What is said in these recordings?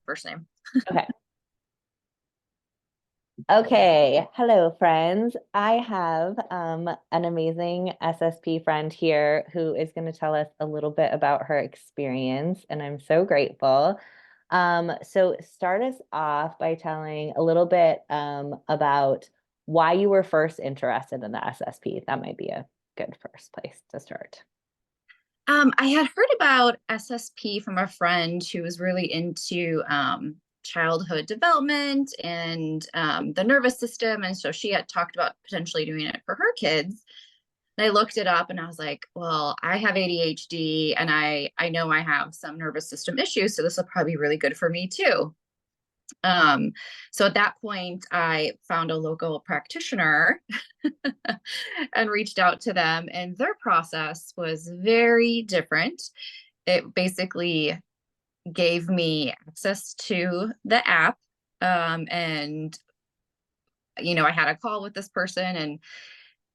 first name. Okay. Okay. Hello, friends. I have an amazing SSP friend here who is going to tell us a little bit about her experience, and I'm so grateful. So start us off by telling a little bit about why you were first interested in the SSP. That might be a good first place to start. I had heard about SSP from a friend who was really into childhood development and the nervous system. And so she had talked about potentially doing it for her kids. And I looked it up and I was like, well, I have ADHD and I know I have some nervous system issues. So this will probably be really good for me too. Um, so at that point, I found a local practitioner and reached out to them, and their process was very different. It basically gave me access to the app. And, I had a call with this person,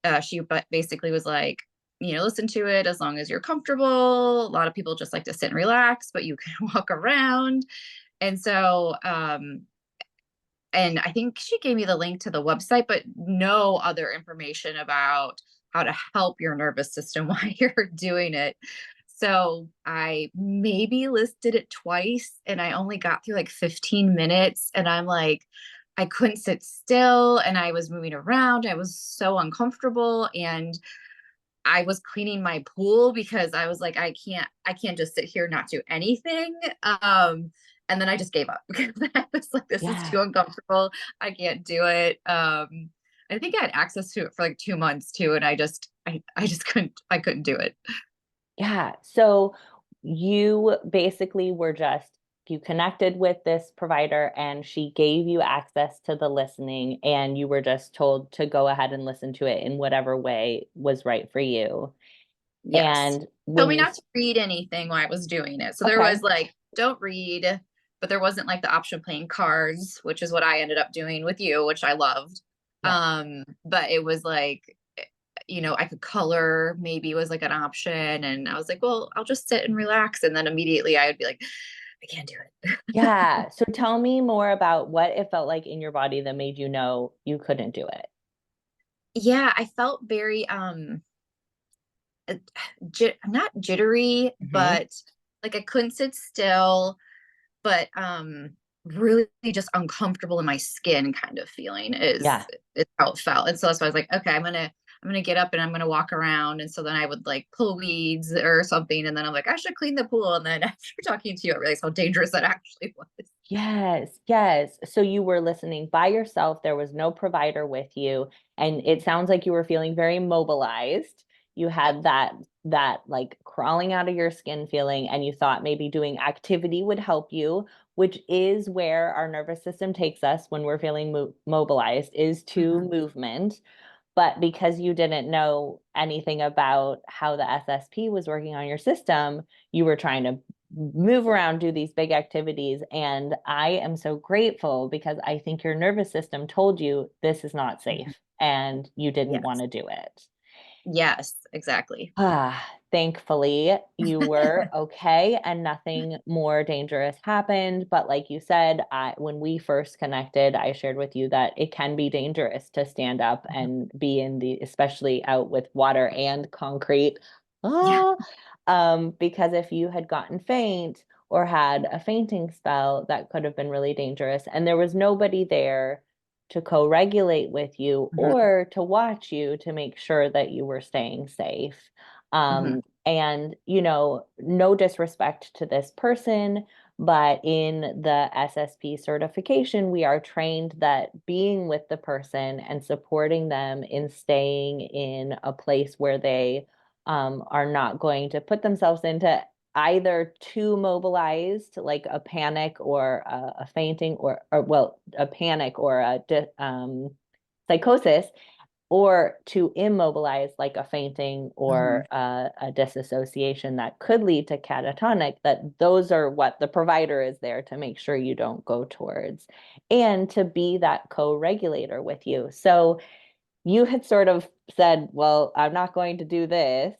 and she basically was like, listen to it as long as you're comfortable. A lot of people just like to sit and relax, but you can walk around. And so, and I think she gave me the link to the website, but no other information about how to help your nervous system while you're doing it. So I maybe listed it twice and I only got through like 15 minutes. And I'm like, I couldn't sit still and I was moving around. I was so uncomfortable. And I was cleaning my pool because I was like, I can't just sit here and not do anything. And then I just gave up because I was like, this is Yeah. too uncomfortable. I can't do it. I think I had access to it for like 2 months too, and I just couldn't do it. Yeah. So you basically were just, you connected with this provider and she gave you access to the listening, and you were just told to go ahead and listen to it in whatever way was right for you. Yes. And Told when me you, not to read anything while I was doing it. So there okay, was like, don't read, but there wasn't like the option playing cards, which is what I ended up doing with you, which I loved. yeah, But it was like, I could color maybe was like an option. And I was like, well, I'll just sit and relax. And then immediately I would be like, I can't do it. yeah. So tell me more about what it felt like in your body that made you know you couldn't do it. Yeah, I felt very uh, not jittery, Hmm. but like I couldn't sit still, but really just uncomfortable in my skin kind of feeling Yeah. is how it felt. And so that's why I was like, okay, I'm gonna get up and I'm gonna walk around. And so then I would like pull weeds or something. And then I'm like, I should clean the pool. And then after talking to you, I realized how dangerous that actually was. Yes, yes. So you were listening by yourself. There was no provider with you, and it sounds like you were feeling very mobilized. You Yep. had that like crawling out of your skin feeling, and you thought maybe doing activity would help you, which is where our nervous system takes us when we're feeling mobilized, is to Mhm. movement. But because you didn't know anything about how the SSP was working on your system, you were trying to move around, do these big activities. And I am so grateful because I think your nervous system told you this is not Mhm. safe and you didn't want Yes. to do it. Yes, exactly. Ah, thankfully, you were okay and nothing more dangerous happened. But like you said, when we first connected, I shared with you that it can be dangerous to stand up and be in the, especially out with water and concrete. Yeah. Ah, because if you had gotten faint or had a fainting spell, that could have been really dangerous. And there was nobody there to co-regulate with you Mhm. or to watch you to make sure that you were staying safe. Mhm. And, no disrespect to this person, but in the SSP certification, we are trained that being with the person and supporting them in staying in a place where they are not going to put themselves into either too mobilized, like a panic or a fainting, or well, a panic or psychosis, or to immobilize like a fainting Mhm. or a disassociation that could lead to catatonic, that those are what the provider is there to make sure you don't go towards, and to be that co-regulator with you. So you had sort of said, well, I'm not going to do this,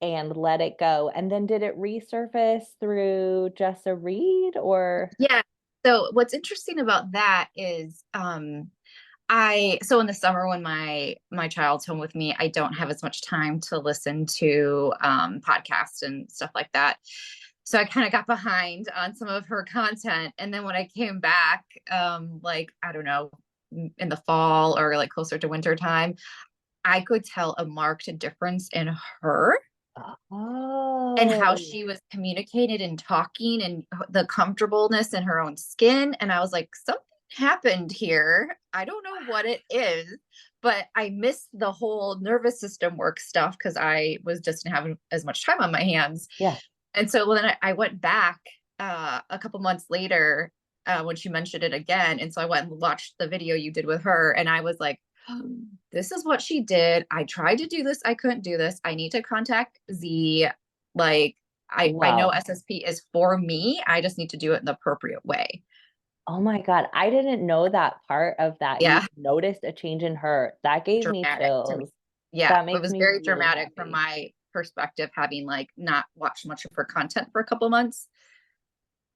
and let it go. And then did it resurface through Jessa Reed or? Yeah. So what's interesting about that is so in the summer when my child's home with me, I don't have as much time to listen to podcasts and stuff like that. So I kind of got behind on some of her content. And then when I came back, like I don't know, in the fall or like closer to winter time, I could tell a marked difference in her and how Oh, she was communicated and talking and the comfortableness in her own skin. And I was like, something happened here. I don't know what it is, but I missed the whole nervous system work stuff because I was just didn't have as much time on my hands. yeah. And so when I went back a couple months later when she mentioned it again. And so I went and watched the video you did with her. And I was like, oh, this is what she did. I tried to do this. I couldn't do this. I need to contact Z. Like, I know Wow. SSP is for me. I just need to do it in the appropriate way. Oh my God. I didn't know that part of that. You Yeah. noticed a change in her. That gave me Dramatic to me. chills. Yeah. That It makes was me very really dramatic from happy. my perspective, having like not watched much of her content for a couple months.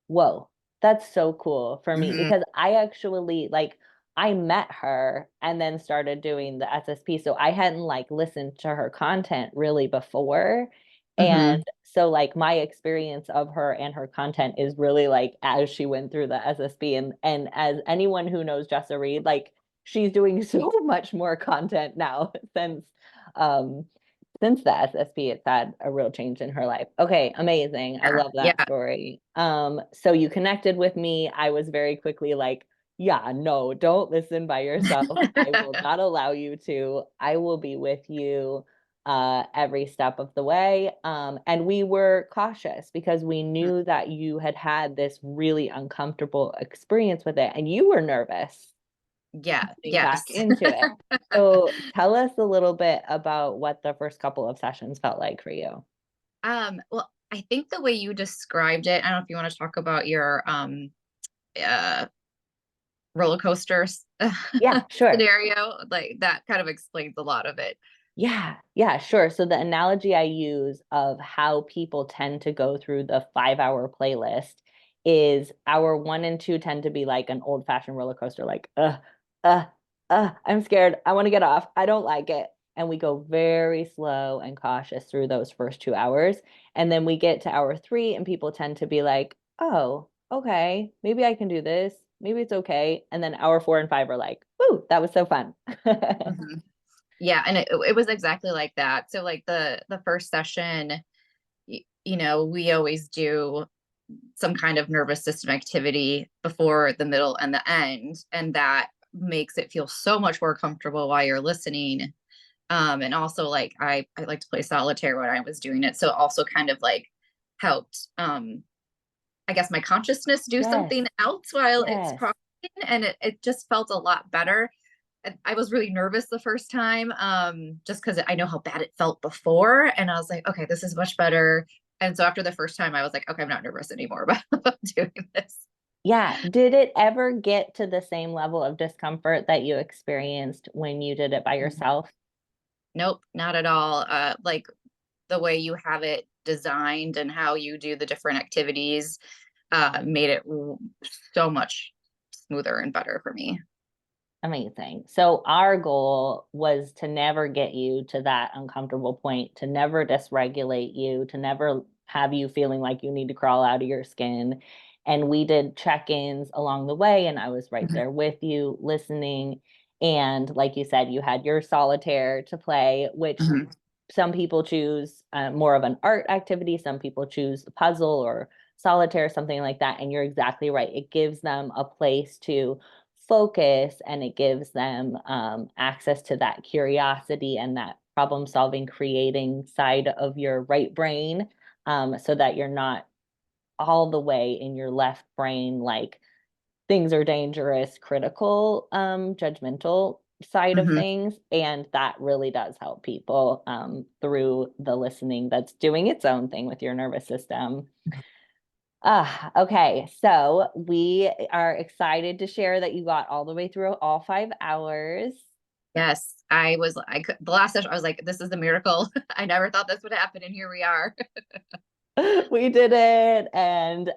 Whoa, that's so cool for me Mhm. because I actually like I met her and then started doing the SSP. So I hadn't like listened to her content really before. And Mhm. so like my experience of her and her content is really like as she went through the SSP and as anyone who knows Jessa Reed, like she's doing so much more content now um since the SSP, it's had a real change in her life. Okay, amazing. I Yeah. love that Yeah. story. So you connected with me. I was very quickly like, yeah, no, don't listen by yourself. I will not allow you to. I will be with you every step of the way. And we were cautious because we knew that you had had this really uncomfortable experience with it and you were nervous Yeah. getting Yes. back into it. So tell us a little bit about what the first couple of sessions felt like for you. Well, I think the way you described it, I don't know if you want to talk about your uh roller coaster Yeah, sure. scenario, like that kind of explains a lot of it. Yeah, yeah, sure. So the analogy I use of how people tend to go through the 5 hour playlist is hour one and two tend to be like an old fashioned roller coaster, like, uh, I'm scared. I want to get off. I don't like it. And we go very slow and cautious through those first 2 hours. And then we get to hour three, and people tend to be like, oh, okay, maybe I can do this. Maybe it's okay. And then hour four and five are like, woo, that was so fun. Mhm. Yeah, and it was exactly like that. So like the first session, we always do some kind of nervous system activity before the middle and the end, and that makes it feel so much more comfortable while you're listening. And also like I like to play solitaire when I was doing it, so it also kind of like helped I guess my consciousness do Yes, something else while it's yes. processing, and it just felt a lot better. I was really nervous the first time, just because I know how bad it felt before, and I was like, okay, this is much better. And so after the first time, I was like, okay, I'm not nervous anymore about doing this. Yeah. Did it ever get to the same level of discomfort that you experienced when you did it by yourself? Nope, not at all. Like the way you have it designed and how you do the different activities made it so much smoother and better for me. Amazing. So our goal was to never get you to that uncomfortable point, to never dysregulate you, to never have you feeling like you need to crawl out of your skin. And we did check-ins along the way, and I was right Mhm. there with you listening. And like you said, you had your solitaire to play, which Mhm. some people choose more of an art activity, some people choose a puzzle or solitaire, something like that. And you're exactly right. It gives them a place to focus and it gives them access to that curiosity and that problem solving, creating side of your right brain so that you're not all the way in your left brain, like things are dangerous, critical, judgmental side of Mhm. things. And that really does help people through the listening that's doing its own thing with your nervous system. Okay. So we are excited to share that you got all the way through all 5 hours. Yes, the last session, I was like, this is a miracle. I never thought this would happen, and here we are. We did it, and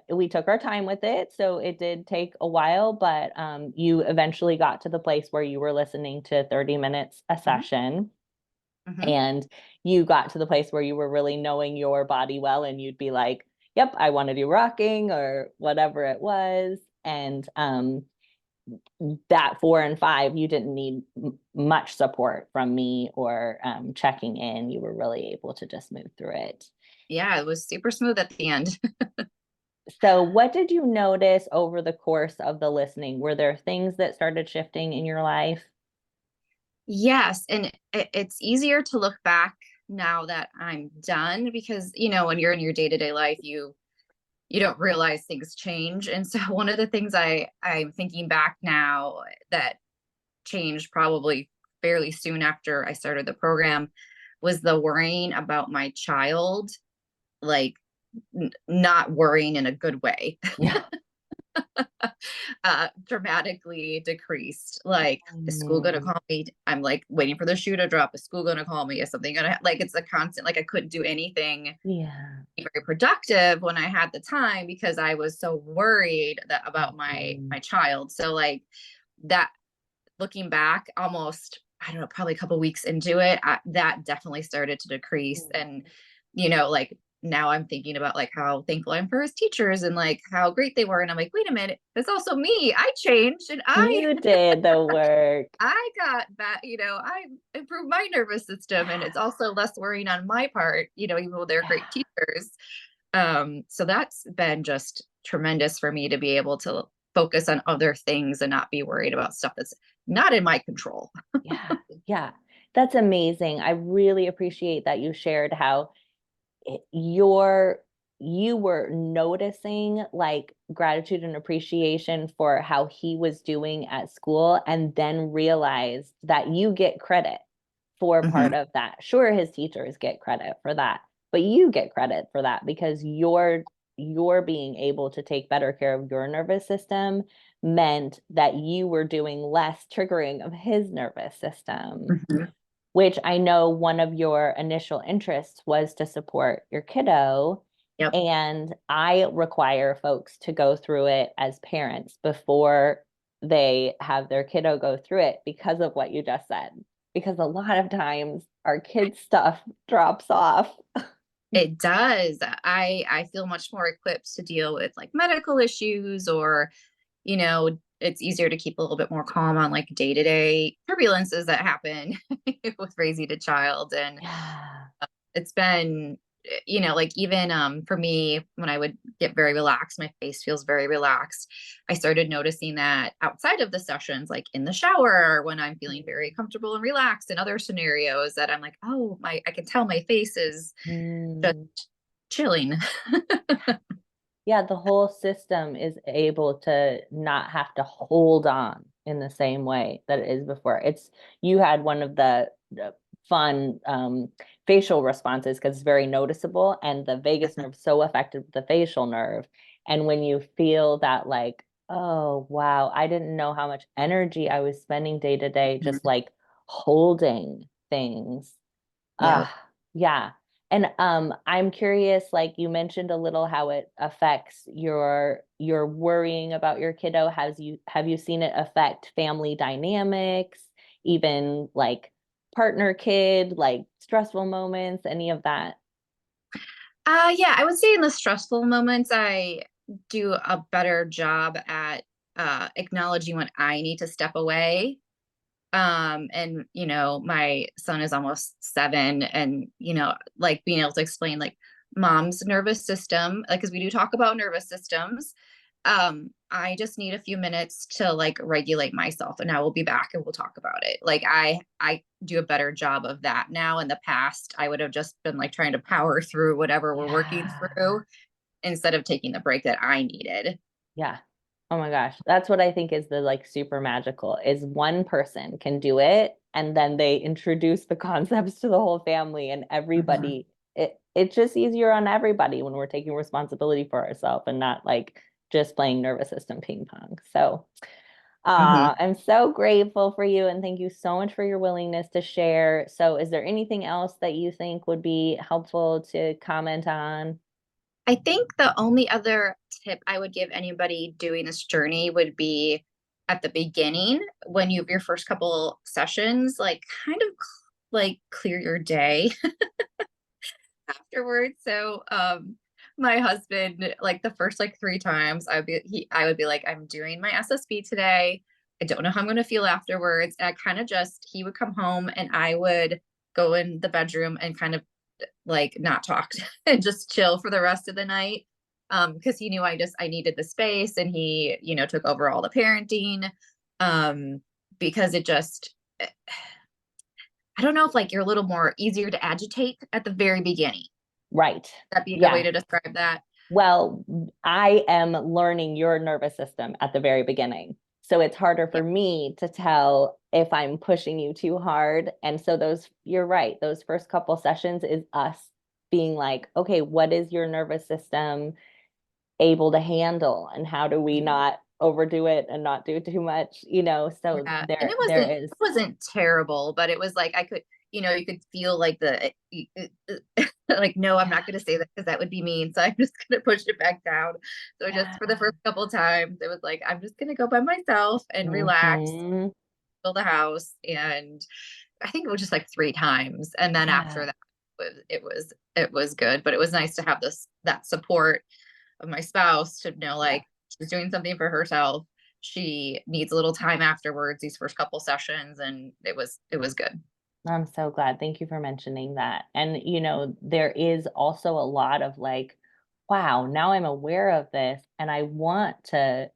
we took our time with it. So it did take a while, but you eventually got to the place where you were listening to 30 minutes a Mhm, session, mhm. and you got to the place where you were really knowing your body well, and you'd be like, yep, I want to do rocking or whatever it was. And that 4 and 5, you didn't need much support from me or checking in. You were really able to just move through it. Yeah, it was super smooth at the end. So, what did you notice over the course of the listening? Were there things that started shifting in your life? Yes, and it's easier to look back now that I'm done because, when you're in your day-to-day life, you don't realize things change. And so one of the things I'm thinking back now that changed probably fairly soon after I started the program was the worrying about my child, like not worrying in a good way. Yeah. Dramatically decreased. Like, is school gonna Mm, call me? I'm like waiting for the shoe to drop. Is school gonna call me? Is something gonna like? It's a constant. Like, I couldn't do anything yeah. very productive when I had the time because I was so worried about my Mhm. child. So like that, looking back, almost, I don't know, probably a couple weeks into it, that definitely started to decrease. And like now I'm thinking about like how thankful I'm for his teachers and like how great they were. And I'm like, wait a minute, it's also me. I changed and I You did the work. I got that, I improved my nervous system, and it's also less worrying on my part, even though they're Yeah. great teachers. So that's been just tremendous for me to be able to focus on other things and not be worried about stuff that's not in my control. Yeah. Yeah. That's amazing. I really appreciate that you shared how your you were noticing like gratitude and appreciation for how he was doing at school, and then realized that you get credit for Hmm. part of that. Sure, his teachers get credit for that, but you get credit for that because you're being able to take better care of your nervous system meant that you were doing less triggering of his nervous system, Hmm. which I know one of your initial interests was to support your kiddo. Yep. And I require folks to go through it as parents before they have their kiddo go through it because of what you just said. Because a lot of times our kids' stuff drops off. It does. I feel much more equipped to deal with like medical issues, or it's easier to keep a little bit more calm on like day-to-day turbulences that happen with raising a child. And Yeah. it's been, like even for me, when I would get very relaxed, my face feels very relaxed. I started noticing that outside of the sessions, like in the shower, when I'm feeling very comfortable and relaxed, in other scenarios, that I'm like, oh, my, I can tell my face is just Mm. chilling. Yeah, the whole system is able to not have to hold on in the same way that it is before. It's you had one of the fun facial responses because it's very noticeable, and the vagus nerve so affected with the facial nerve. And when you feel that, like, oh wow, I didn't know how much energy I was spending day to day just like holding things. Yep. Yeah. And I'm curious, like you mentioned a little how it affects your worrying about your kiddo. Have you seen it affect family dynamics, even like partner kid, like stressful moments, any of that? Yeah, I would say in the stressful moments, I do a better job at acknowledging when I need to step away. And my son is almost 7, and like being able to explain like mom's nervous system, like because we do talk about nervous systems. I just need a few minutes to like regulate myself, and I will be back and we'll talk about it. Like I do a better job of that now. In the past, I would have just been like trying to power through whatever we're working Yeah. through instead of taking the break that I needed. Yeah. Oh my gosh. That's what I think is the like super magical is one person can do it, and then they introduce the concepts to the whole family, and Mhm. everybody it's just easier on everybody when we're taking responsibility for ourselves and not like just playing nervous system ping pong. So Mhm. I'm so grateful for you and thank you so much for your willingness to share. So, is there anything else that you think would be helpful to comment on? I think the only other tip I would give anybody doing this journey would be at the beginning when you have your first couple sessions, like kind of like clear your day afterwards. So my husband, like the first like three times I would be like, I'm doing my SSP today. I don't know how I'm gonna feel afterwards. And I kind of just he would come home and I would go in the bedroom and kind of like not talk and just chill for the rest of the night. Because he knew I needed the space and he, took over all the parenting. Because it just I don't know if like you're a little more easier to agitate at the very beginning. Right. That'd be a good way Yeah. to describe that. Well, I am learning your nervous system at the very beginning. So it's harder Yeah. for me to tell if I'm pushing you too hard. And so you're right, those first couple sessions is us being like, okay, what is your nervous system able to handle? And how do we not overdo it and not do too much? So Yeah. And there it there wasn't is, it wasn't terrible, but it was like I could, you could feel like like, no, I'm not yeah, gonna say that because that would be mean. So I'm just gonna push it back down. So just yeah. for the first couple times, it was like, I'm just gonna go by myself and relax, Hmm. fill the house. And I think it was just like three times. And then after Yeah, that it was good. But it was nice to have that support of my spouse to know yeah. like she's doing something for herself. She needs a little time afterwards, these first couple sessions, and it was good. I'm so glad. Thank you for mentioning that. And, there is also a lot of like, wow, now I'm aware of this and I want to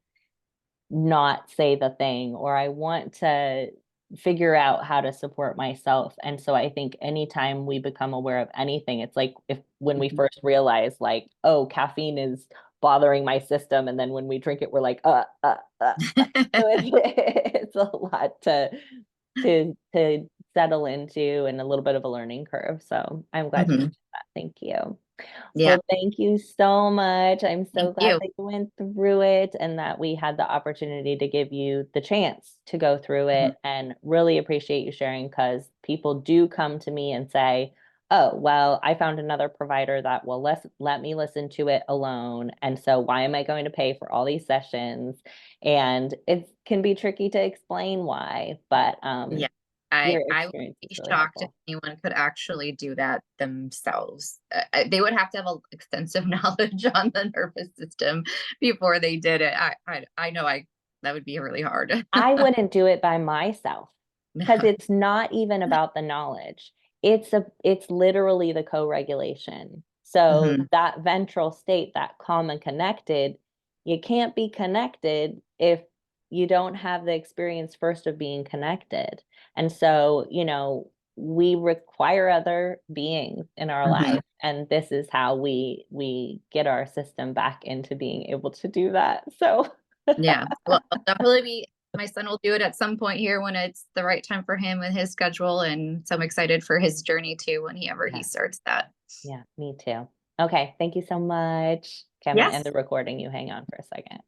not say the thing or I want to figure out how to support myself. And so I think anytime we become aware of anything, it's like if when we Mhm. first realize like, oh, caffeine is bothering my system and then when we drink it we're like so it's, it's a lot to settle into and a little bit of a learning curve. So I'm glad you Mhm. mentioned that. Thank you. Yeah. Well, thank you so much. I'm Thank so glad you. that you went through it and that we had the opportunity to give you the chance to go through Mhm. it and really appreciate you sharing because people do come to me and say, oh, well, I found another provider that will let me listen to it alone. And so why am I going to pay for all these sessions? And it can be tricky to explain why, but Yeah. your I would experience is be really shocked if helpful. anyone could actually do that themselves. They would have to have a extensive knowledge on the nervous system before they did it. I know that would be really hard. I wouldn't do it by myself because No. it's not even about the knowledge. It's literally the co-regulation. So Mhm. that ventral state, that calm and connected, you can't be connected if you don't have the experience first of being connected. And so, we require other beings in our Mhm. life, and this is how we get our system back into being able to do that. So Yeah. Well, I'll definitely my son will do it at some point here when it's the right time for him and his schedule. And so I'm excited for his journey too whenever he yeah. starts that. Yeah, me too. Okay, thank you so much. Okay, I'm gonna end Yes. the recording. You hang on for a second.